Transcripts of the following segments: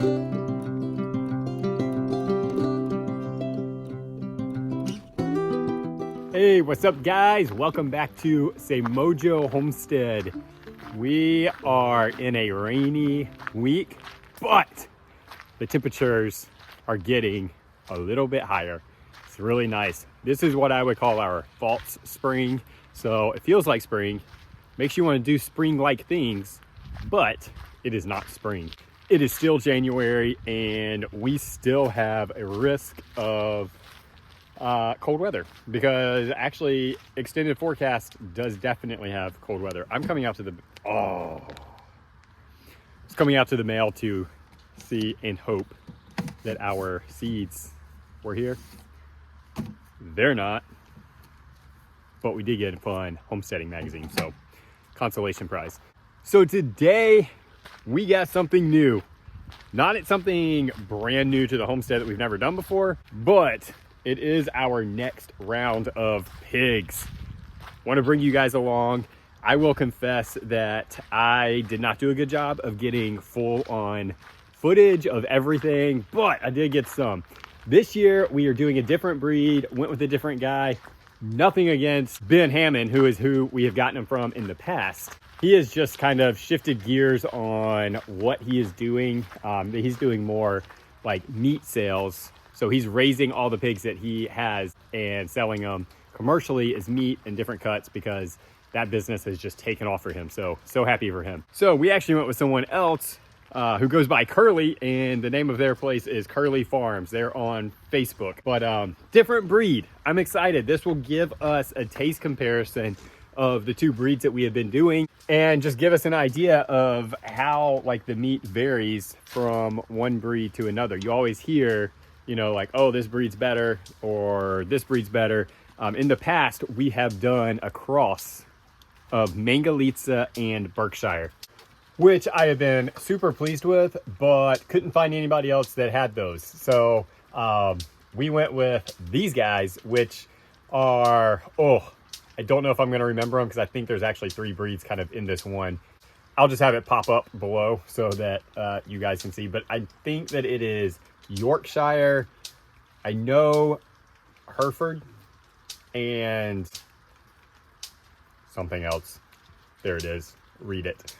Hey, what's up guys? Welcome back to Say Mojo Homestead. We are in a rainy week, but the temperatures are getting a little bit higher. It's really nice. This is what I would call our false spring. So it feels like spring, makes you want to do spring-like things, but it is not spring. It is still January and we still have a risk of cold weather, because actually extended forecast does definitely have cold weather. I'm coming out to the it's coming out to the mail to see and hope that our seeds were here. They're not, but we did get a fun homesteading magazine, so consolation prize. So today we got something new. Not something brand new to the homestead that we've never done before, but it is our next round of pigs. Want to bring you guys along. I will confess that I did not do a good job of getting full on footage of everything, but I did get some. This year we are doing a different breed, went with a different guy. Nothing against Ben Hammond, who is who we have gotten him from in the past. He has just kind of shifted gears on what he is doing. He's doing more like meat sales. So he's raising all the pigs that he has and selling them commercially as meat in different cuts, because that business has just taken off for him. So happy for him. So we actually went with someone else who goes by Curly, and the name of their place is Curly Farms. They're on Facebook, but different breed. I'm excited. This will give us a taste comparison of the two breeds that we have been doing and just give us an idea of how like the meat varies from one breed to another. You always hear, you know, like, oh, this breed's better or this breed's better. In the past, we have done a cross of Mangalitsa and Berkshire, which I have been super pleased with, but couldn't find anybody else that had those. So we went with these guys, which are, I don't know if I'm going to remember them because I think there's actually 3 breeds kind of in this one. I'll just have it pop up below so that you guys can see, but I think that it is Yorkshire, I know Hereford, and something else. There it is. Read it.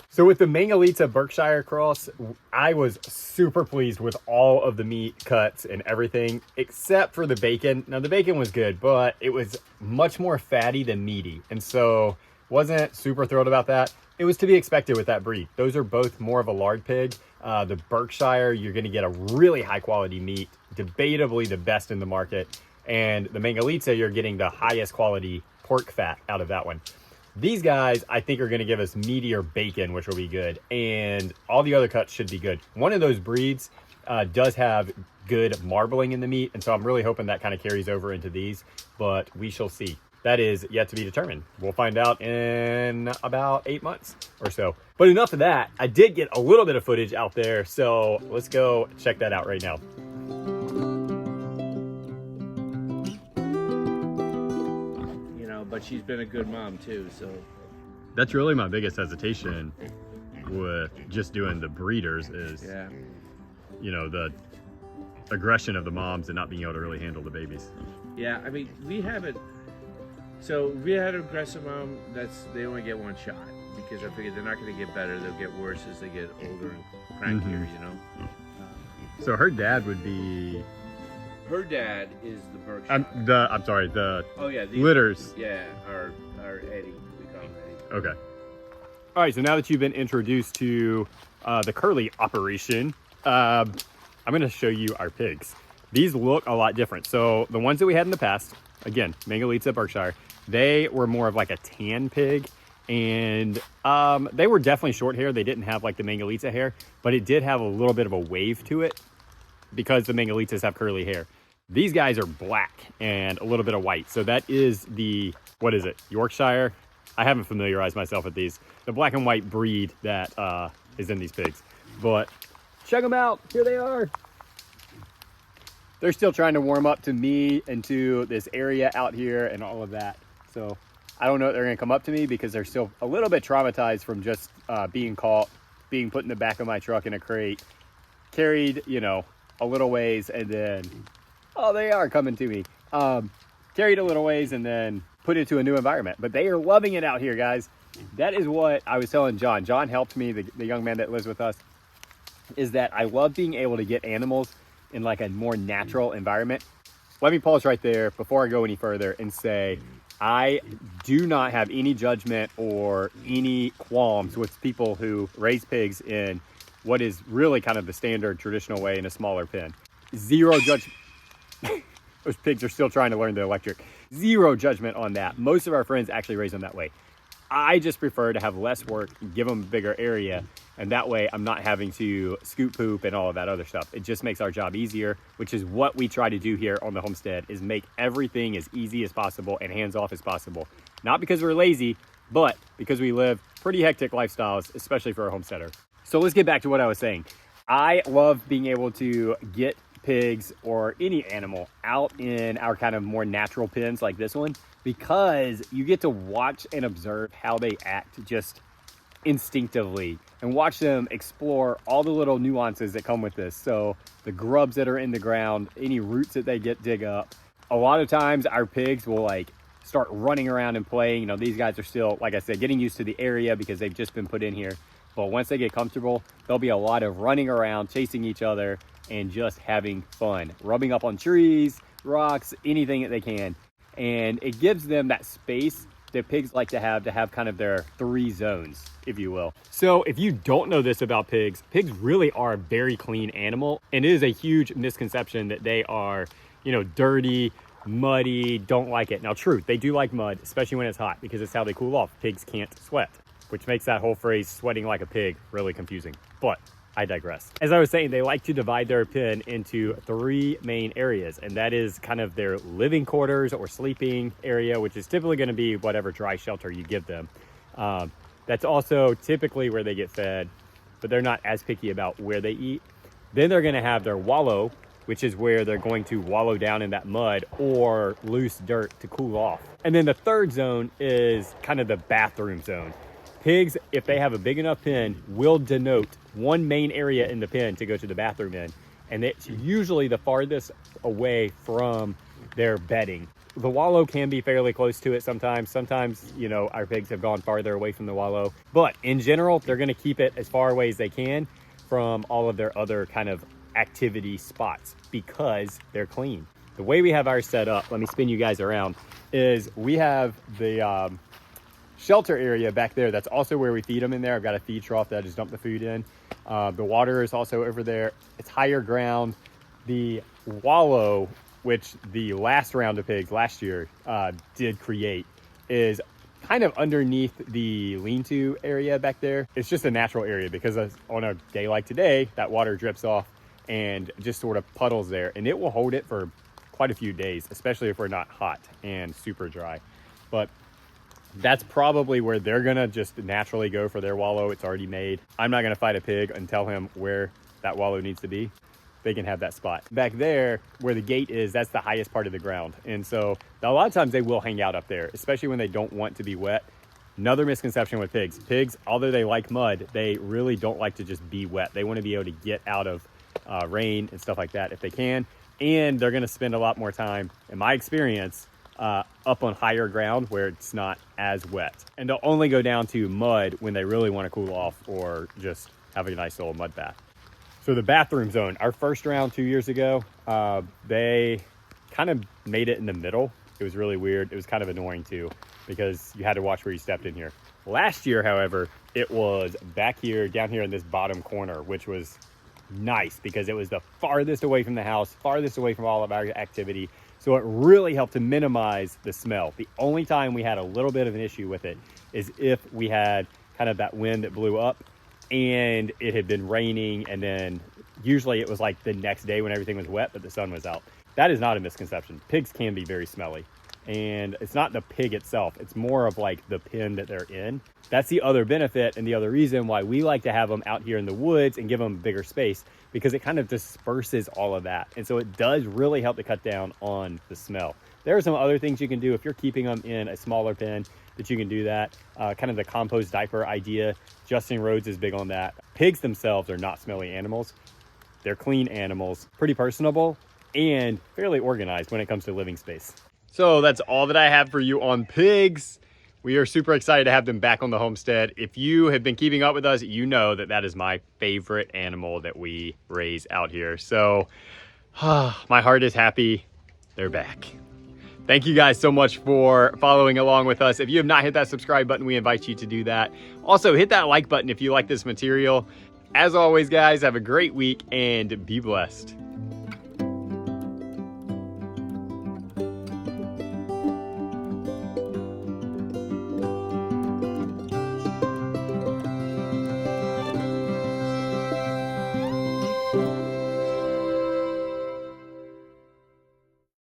So with the Mangalitsa Berkshire cross, I was super pleased with all of the meat cuts and everything, except for the bacon. Now the bacon was good, but it was much more fatty than meaty. And so wasn't super thrilled about that. It was to be expected with that breed. Those are both more of a lard pig. The Berkshire, you're going to get a really high quality meat, debatably the best in the market. And the Mangalitsa, you're getting the highest quality pork fat out of that one. These guys, I think, are going to give us meatier bacon, which will be good. And all the other cuts should be good. One of those breeds does have good marbling in the meat. And so I'm really hoping that kind of carries over into these, but we shall see. That is yet to be determined. We'll find out in about 8 months or so. But enough of that. I did get a little bit of footage out there, so let's go check that out right now. You know, but she's been a good mom too, so. That's really my biggest hesitation with just doing the breeders is, Yeah. you know, the aggression of the moms and not being able to really handle the babies. Yeah, I mean, we haven't. So we had an aggressive mom. They only get one shot because I figured they're not going to get better. They'll get worse as they get older and crankier. You know. So her dad would be. Her dad is the Berkshire. I'm sorry. The these, litters. Yeah, our Eddie. We call him Eddie. Okay. All right. So now that you've been introduced to the Curly operation, I'm going to show you our pigs. These look a lot different. So the ones that we had in the past, again, Mangalitsa Berkshire, they were more of like a tan pig, and they were definitely short hair. They didn't have like the Mangalitsa hair, but it did have a little bit of a wave to it because the Mangalitsas have curly hair. These guys are black and a little bit of white. So that is the, what is it, Yorkshire? I haven't familiarized myself with these. The black and white breed that is in these pigs. But check them out. Here they are. They're still trying to warm up to me and to this area out here and all of that. So I don't know if they're going to come up to me because they're still a little bit traumatized from just being caught being put in the back of my truck in a crate, carried, you know, a little ways, and then, oh, they are coming to me. Carried a little ways and then put it to a new environment. But they are loving it out here, guys. That is what I was telling John. John helped me, the young man that lives with us, is that I love being able to get animals in like a more natural environment. Let me pause right there before I go any further and say, I do not have any judgment or any qualms with people who raise pigs in what is really kind of the standard traditional way in a smaller pen. Zero judgment. Those pigs are still trying to learn the electric. Zero judgment on that. Most of our friends actually raise them that way. I just prefer to have less work, give them a bigger area, and that way I'm not having to scoop poop and all of that other stuff. It just makes our job easier, which is what we try to do here on the homestead, is make everything as easy as possible and hands-off as possible. Not because we're lazy, but because we live pretty hectic lifestyles, especially for a homesteader. So let's get back to what I was saying. I love being able to get pigs or any animal out in our kind of more natural pens like this one, because you get to watch and observe how they act just instinctively and watch them explore all the little nuances that come with this. So the grubs that are in the ground, any roots that they dig up. A lot of times our pigs will like start running around and playing. You know, these guys are still, like I said, getting used to the area because they've just been put in here. But once they get comfortable, there'll be a lot of running around, chasing each other, and just having fun, rubbing up on trees, rocks, anything that they can. And it gives them that space that pigs like to have kind of their 3 zones, if you will. So if you don't know this about pigs, pigs really are a very clean animal. And it is a huge misconception that they are, you know, dirty, muddy, don't like it. Now, true, they do like mud, especially when it's hot, because it's how they cool off. Pigs can't sweat, which makes that whole phrase, sweating like a pig, really confusing. But I digress. As I was saying, they like to divide their pen into 3 main areas, and that is kind of their living quarters or sleeping area, which is typically going to be whatever dry shelter you give them. That's also typically where they get fed, but they're not as picky about where they eat. Then they're going to have their wallow, which is where they're going to wallow down in that mud or loose dirt to cool off. And then the third zone is kind of the bathroom zone. Pigs, if they have a big enough pen, will denote one main area in the pen to go to the bathroom in. And it's usually the farthest away from their bedding. The wallow can be fairly close to it sometimes. Sometimes, you know, our pigs have gone farther away from the wallow. But in general, they're going to keep it as far away as they can from all of their other kind of activity spots because they're clean. The way we have ours set up, let me spin you guys around, is we have the shelter area back there. That's also where we feed them in there. I've got a feed trough that I just dump the food in. The water is also over there. It's higher ground. The wallow, which the last round of pigs last year did create, is kind of underneath the lean-to area back there. It's just a natural area because on a day like today, that water drips off and just sort of puddles there, and it will hold it for quite a few days, especially if we're not hot and super dry. But that's probably where they're gonna just naturally go for their wallow. It's already made. I'm not gonna fight a pig and tell him where that wallow needs to be. They can have that spot. Back there, where the gate is, that's the highest part of the ground. And so a lot of times they will hang out up there, especially when they don't want to be wet. Another misconception with pigs. Pigs, although they like mud, they really don't like to just be wet. They wanna be able to get out of rain and stuff like that if they can. And they're gonna spend a lot more time, in my experience, up on higher ground where it's not as wet. And they'll only go down to mud when they really want to cool off or just have a nice little mud bath. So the bathroom zone, our first round 2 years ago, they kind of made it in the middle. It was really weird. It was kind of annoying too, because you had to watch where you stepped in here. Last year, however, it was back here, down here in this bottom corner, which was nice because it was the farthest away from the house, farthest away from all of our activity. So it really helped to minimize the smell. The only time we had a little bit of an issue with it is if we had kind of that wind that blew up and it had been raining, and then usually it was like the next day when everything was wet but the sun was out. That is not a misconception. Pigs can be very smelly, and it's not the pig itself. It's more of like the pen that they're in. That's the other benefit and the other reason why we like to have them out here in the woods and give them bigger space, because it kind of disperses all of that. And so it does really help to cut down on the smell. There are some other things you can do if you're keeping them in a smaller pen. that you can do that. Kind of the compost diaper idea. Justin Rhodes is big on that. Pigs themselves are not smelly animals. They're clean animals, pretty personable, and fairly organized when it comes to living space. So that's all that I have for you on pigs. We are super excited to have them back on the homestead. If you have been keeping up with us, you know that that is my favorite animal that we raise out here. So my heart is happy they're back. Thank you guys so much for following along with us. If you have not hit that subscribe button, we invite you to do that. Also, hit that like button if you like this material. As always, guys, have a great week and be blessed.